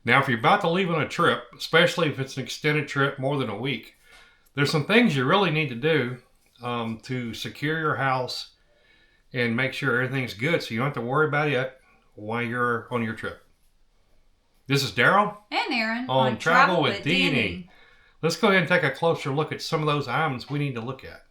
Now, if you're about to leave on a trip, especially if it's an extended trip more than a week, there's some things you really need to do to secure your house and make sure everything's good so you don't have to worry about it while you're on your trip. This is Daryl. And Aaron on Travel with D&E. Let's go ahead and take a closer look at some of those items we need to look at.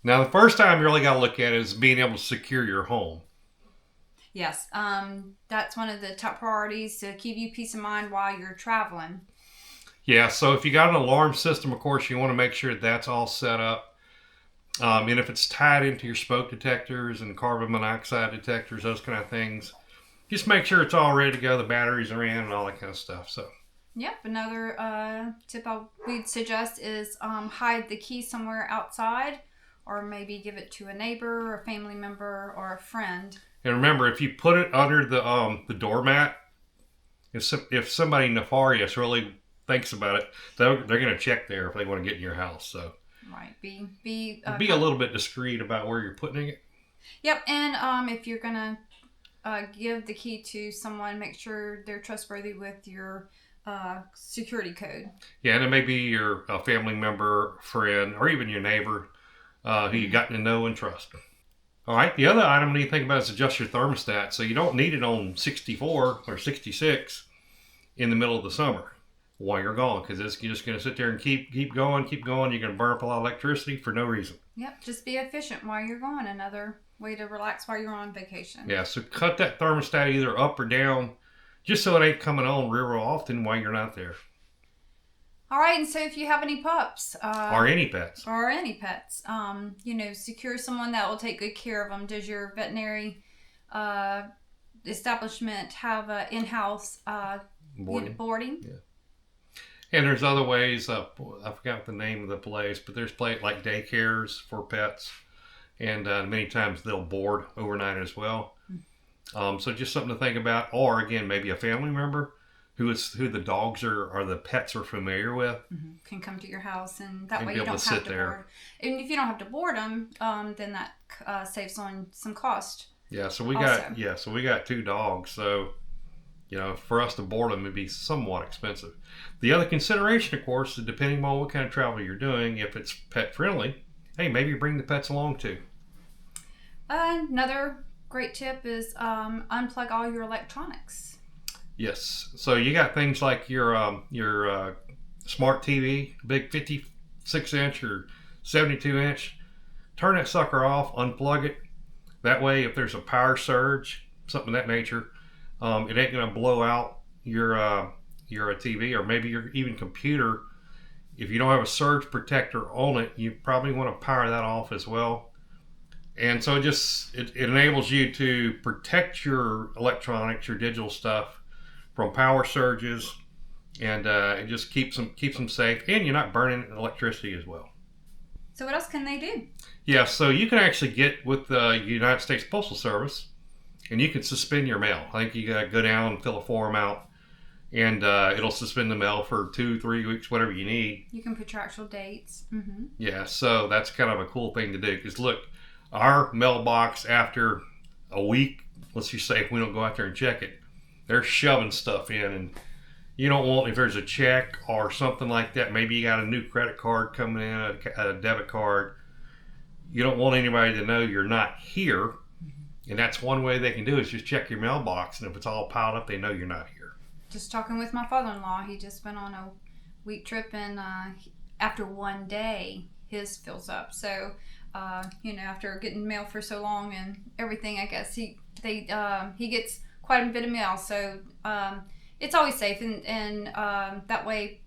Now, the first item you really got to look at is being able to secure your home. Yes, that's one of the top priorities to give you peace of mind while you're traveling. Yeah, so if you got an alarm system, of course, you want to make sure that's all set up. And if it's tied into your smoke detectors and carbon monoxide detectors, those kind of things, just make sure it's all ready to go. The batteries are in and all that kind of stuff. So. Yep, another tip we'd suggest is hide the key somewhere outside, or maybe give it to a neighbor, or a family member, or a friend. And remember, if you put it under the doormat, if somebody nefarious really thinks about it, they're going to check there if they want to get in your house. So. Right. Be a little bit discreet about where you're putting it. Yep, and if you're gonna give the key to someone, make sure they're trustworthy with your security code. Yeah, and it may be your family member, friend, or even your neighbor who you got to know and trust. All right, the other item you need to think about is adjust your thermostat. So you don't need it on 64 or 66 in the middle of the summer while you're gone, because you're just going to sit there and keep going. You're going to burn up a lot of electricity for no reason. Yep, just be efficient while you're gone. Another way to relax while you're on vacation. Yeah, so cut that thermostat either up or down, just so it ain't coming on real often while you're not there. All right, and so if you have any pups. Or any pets. Secure someone that will take good care of them. Does your veterinary establishment have in-house boarding? Yeah. And there's other ways. I forgot the name of the place, but there's like daycares for pets, and many times they'll board overnight as well. So just something to think about. Or again, maybe a family member who the dogs or the pets are familiar with can come to your house, and that way you don't have to there. board. And if you don't have to board them, then that saves on some cost. Yeah. So we got 2 dogs. So. For us to board them, it'd be somewhat expensive. The other consideration, of course, is depending on what kind of travel you're doing, if it's pet friendly, hey, maybe bring the pets along too. Another great tip is unplug all your electronics. Yes. So you got things like your smart TV, big 56-inch or 72-inch. Turn that sucker off, unplug it. That way, if there's a power surge, something of that nature, it ain't going to blow out your TV or maybe your even computer. If you don't have a surge protector on it, you probably want to power that off as well. And so it enables you to protect your electronics, your digital stuff from power surges, and it just keeps them safe, and you're not burning electricity as well. So what else can they do? Yeah, so you can actually get with the United States Postal Service, and you can suspend your mail. I think you got to go down and fill a form out, and it'll suspend the mail for 2-3 weeks, whatever you need. You can put your actual dates. Mm-hmm. Yeah, so that's kind of a cool thing to do. Because look, our mailbox after a week, let's just say if we don't go out there and check it, they're shoving stuff in, and you don't want, if there's a check or something like that, maybe you got a new credit card coming in, a debit card, you don't want anybody to know you're not here. And that's one way they can do it, is just check your mailbox. And if it's all piled up, they know you're not here. Just talking with my father-in-law, he just went on a week trip, and after one day, his fills up. So, after getting mail for so long and everything, I guess he gets quite a bit of mail. So it's always safe, and that way,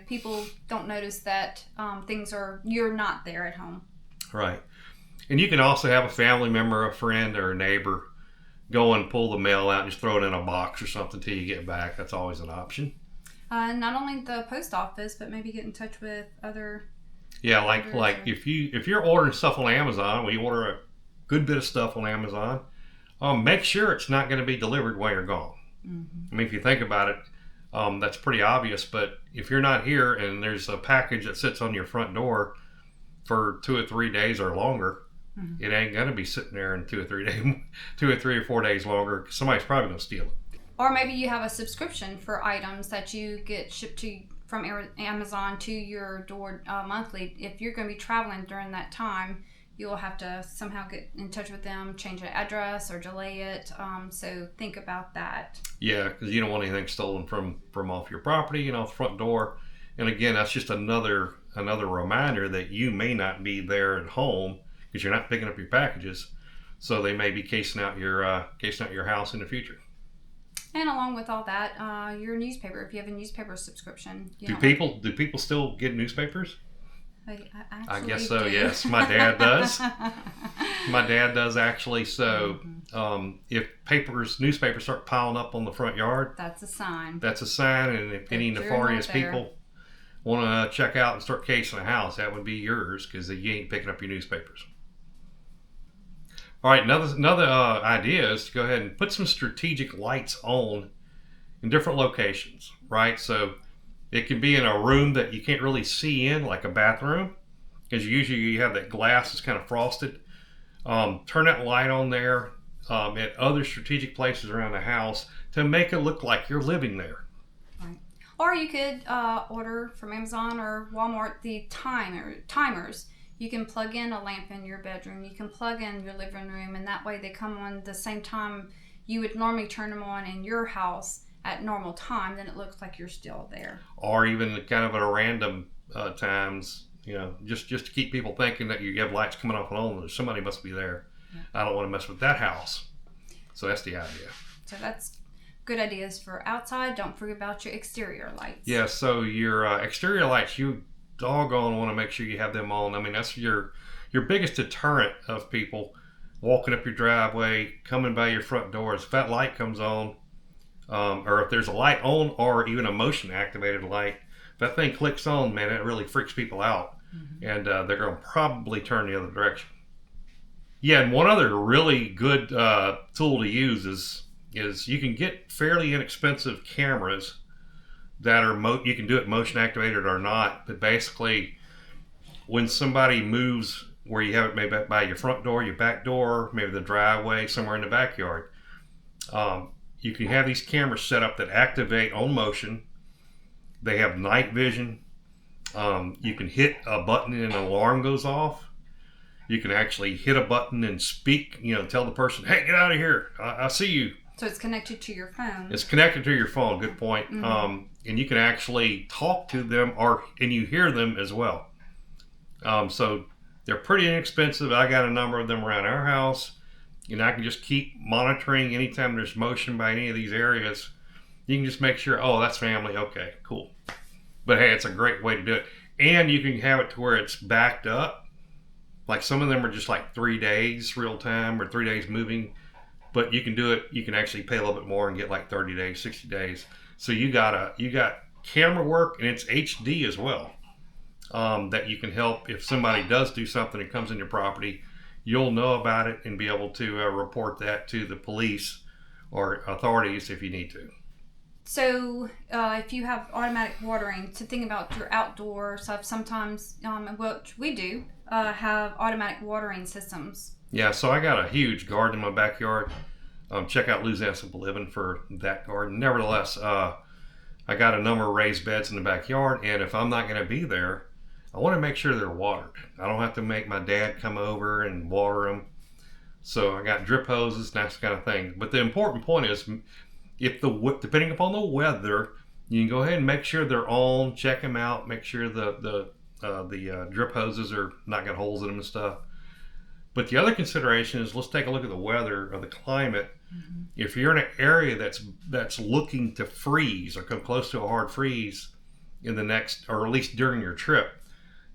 people don't notice that you're not there at home. Right. And you can also have a family member, a friend, or a neighbor go and pull the mail out and just throw it in a box or something till you get back. That's always an option. Not only the post office, but maybe get in touch with other. Yeah, like if you're ordering stuff on Amazon, we order a good bit of stuff on Amazon. Make sure it's not going to be delivered while you're gone. Mm-hmm. I mean, if you think about it, that's pretty obvious. But if you're not here and there's a package that sits on your front door for 2 or 3 days or longer. It ain't gonna be sitting there in 2 or 3 or 4 days longer. Somebody's probably gonna steal it. Or maybe you have a subscription for items that you get shipped to from Amazon to your door monthly. If you're going to be traveling during that time, you'll have to somehow get in touch with them, change the address, or delay it. So think about that. Yeah, because you don't want anything stolen from off your property, the front door. And again, that's just another reminder that you may not be there at home because you're not picking up your packages. So they may be casing out your house in the future. And along with all that, your newspaper. If you have a newspaper subscription, do people still get newspapers? I guess so. Do. Yes, my dad does. My dad does actually. So, if newspapers start piling up on the front yard, that's a sign. That's a sign, and if any nefarious people want to check out and start casing a house, that would be yours because you ain't picking up your newspapers. All right, another idea is to go ahead and put some strategic lights on in different locations, right? So it can be in a room that you can't really see in, like a bathroom, because usually you have that glass that's kind of frosted. Turn that light on there at other strategic places around the house to make it look like you're living there. Right. Or you could order from Amazon or Walmart the timers. You can plug in a lamp in your bedroom. You can plug in your living room, and that way they come on the same time you would normally turn them on in your house at normal time. Then it looks like you're still there. Or even kind of at a random times, just to keep people thinking that you have lights coming off and on. Somebody must be there. Yeah. I don't want to mess with that house. So that's the idea. So that's good ideas for outside. Don't forget about your exterior lights. Yeah. So your exterior lights, you doggone want to make sure you have them on. I mean, that's your biggest deterrent of people walking up your driveway, coming by your front doors. If that light comes on, or if there's a light on or even a motion activated light, if that thing clicks on, man, it really freaks people out. Mm-hmm. And they're going to probably turn the other direction. Yeah, and one other really good tool to use is you can get fairly inexpensive cameras that are you can do it motion activated or not, but basically when somebody moves where you have it maybe by your front door, your back door, maybe the driveway, somewhere in the backyard, you can have these cameras set up that activate on motion. They have night vision. You can hit a button and an alarm goes off. You can actually hit a button and speak, tell the person, hey, get out of here, I see you. So it's connected to your phone. It's connected to your phone. Good point. Mm-hmm. And you can actually talk to them, and you hear them as well. So they're pretty inexpensive. I got a number of them around our house, and I can just keep monitoring anytime there's motion by any of these areas. You can just make sure, oh, that's family. Okay, cool. But hey, it's a great way to do it. And you can have it to where it's backed up. Like some of them are just like 3 days real time or 3 days moving. But you can do it. You can actually pay a little bit more and get like 30 days, 60 days. So you got camera work, and it's HD as well. That you can help if somebody does do something that comes in your property, you'll know about it and be able to report that to the police or authorities if you need to. So if you have automatic watering, to think about your outdoor stuff, sometimes, which we do, have automatic watering systems. Yeah, so I got a huge garden in my backyard. Check out Louisiana Simple Living for that garden. Nevertheless, I got a number of raised beds in the backyard, and if I'm not going to be there, I want to make sure they're watered. I don't have to make my dad come over and water them. So I got drip hoses, that kind of thing. But the important point is, depending upon the weather, you can go ahead and make sure they're on, check them out, make sure the drip hoses are not got holes in them and stuff. But the other consideration is, let's take a look at the weather or the climate. Mm-hmm. If you're in an area that's looking to freeze or come close to a hard freeze in the next, or at least during your trip,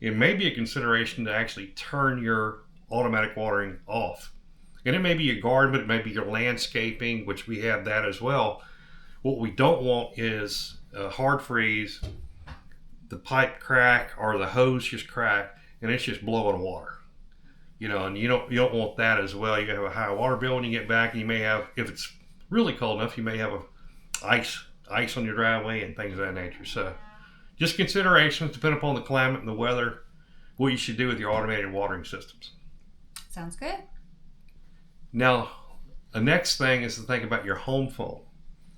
it may be a consideration to actually turn your automatic watering off. And it may be your garden, but it may be your landscaping, which we have that as well. What we don't want is a hard freeze, the pipe crack, or the hose just crack, and it's just blowing water. And you don't want that as well. You have a high water bill when you get back, and you may have, if it's really cold enough, you may have ice on your driveway and things of that nature. So just considerations depending upon the climate and the weather, what you should do with your automated watering systems. Sounds good. Now, the next thing is to think about your home phone.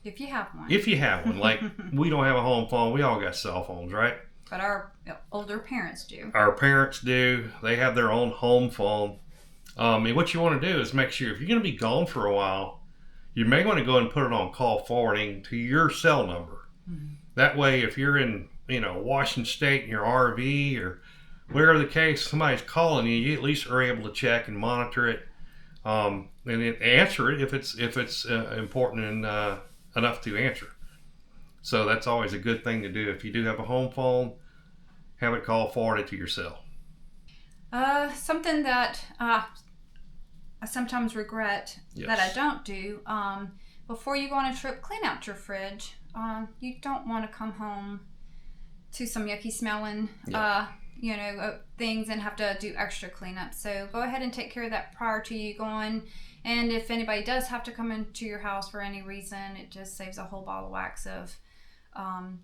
If you have one. If you have one. Like, we don't have a home phone. We all got cell phones, right? But our older parents do. Our parents do. They have their own home phone. And what you want to do is make sure if you're going to be gone for a while, you may want to go and put it on call forwarding to your cell number. Mm-hmm. That way, if you're in, Washington State in your RV or whatever the case, somebody's calling you, you at least are able to check and monitor it, and answer it if it's important and enough to answer. So that's always a good thing to do. If you do have a home phone, have it call forwarded to your cell. Something that I sometimes regret that I don't do, before you go on a trip, clean out your fridge. You don't want to come home to some yucky smelling things and have to do extra cleanup. So go ahead and take care of that prior to you going. And if anybody does have to come into your house for any reason, it just saves a whole ball of wax of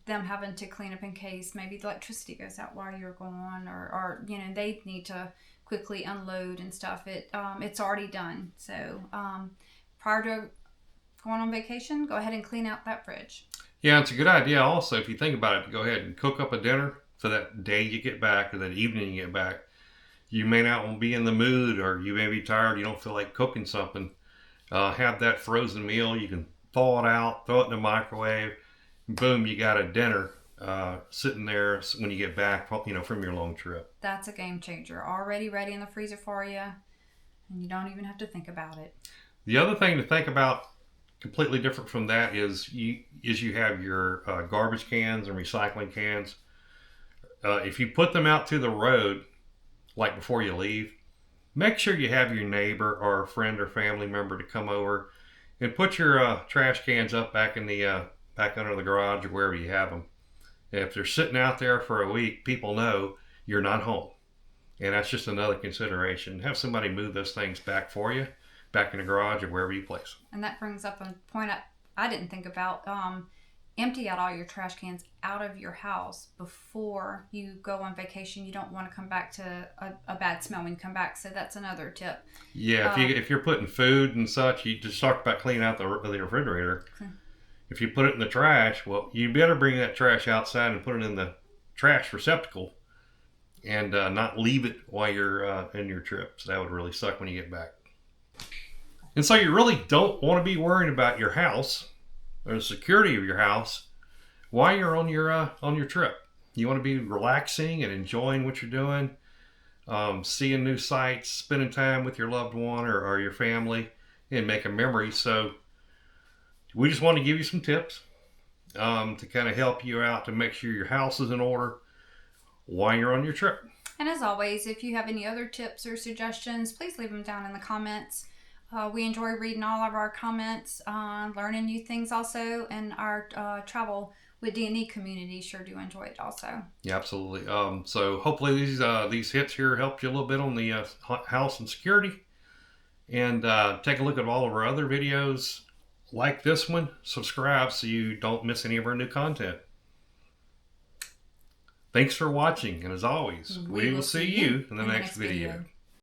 them having to clean up in case maybe the electricity goes out while you're gone, or they need to quickly unload and stuff. It's already done. So prior to going on vacation, go ahead and clean out that fridge. Yeah, it's a good idea also, if you think about it, to go ahead and cook up a dinner for that day you get back or that evening you get back. You may not be in the mood, or you may be tired, you don't feel like cooking something. Have that frozen meal. You can thaw it out, throw it in the microwave, boom, you got a dinner sitting there when you get back, from your long trip. That's a game changer. Already ready in the freezer for you, and you don't even have to think about it. The other thing to think about, completely different from that, is you have your garbage cans and recycling cans. If you put them out to the road, like before you leave, make sure you have your neighbor or a friend or family member to come over and put your trash cans up back in the back under the garage or wherever you have them. If they're sitting out there for a week, people know you're not home, and that's just another consideration. Have somebody move those things back for you, back in the garage or wherever you place them. And that brings up a point I didn't think about. Empty out all your trash cans out of your house before you go on vacation. You don't want to come back to a bad smell when you come back. So that's another tip. Yeah, if you're putting food and such, you just talked about cleaning out the refrigerator. Okay. If you put it in the trash, well, you better bring that trash outside and put it in the trash receptacle, and not leave it while you're in your trip. So that would really suck when you get back. And so you really don't want to be worrying about your house or the security of your house while you're on your trip. You want to be relaxing and enjoying what you're doing, seeing new sights, spending time with your loved one or your family, and making memories. So we just want to give you some tips to kind of help you out to make sure your house is in order while you're on your trip. And as always, if you have any other tips or suggestions, please leave them down in the comments. We enjoy reading all of our comments, learning new things also, and our travel with D&E community sure do enjoy it also. Yeah, absolutely. So hopefully these hits here helped you a little bit on the house and security. And take a look at all of our other videos like this one. Subscribe so you don't miss any of our new content. Thanks for watching, and as always, we will see you in the next video.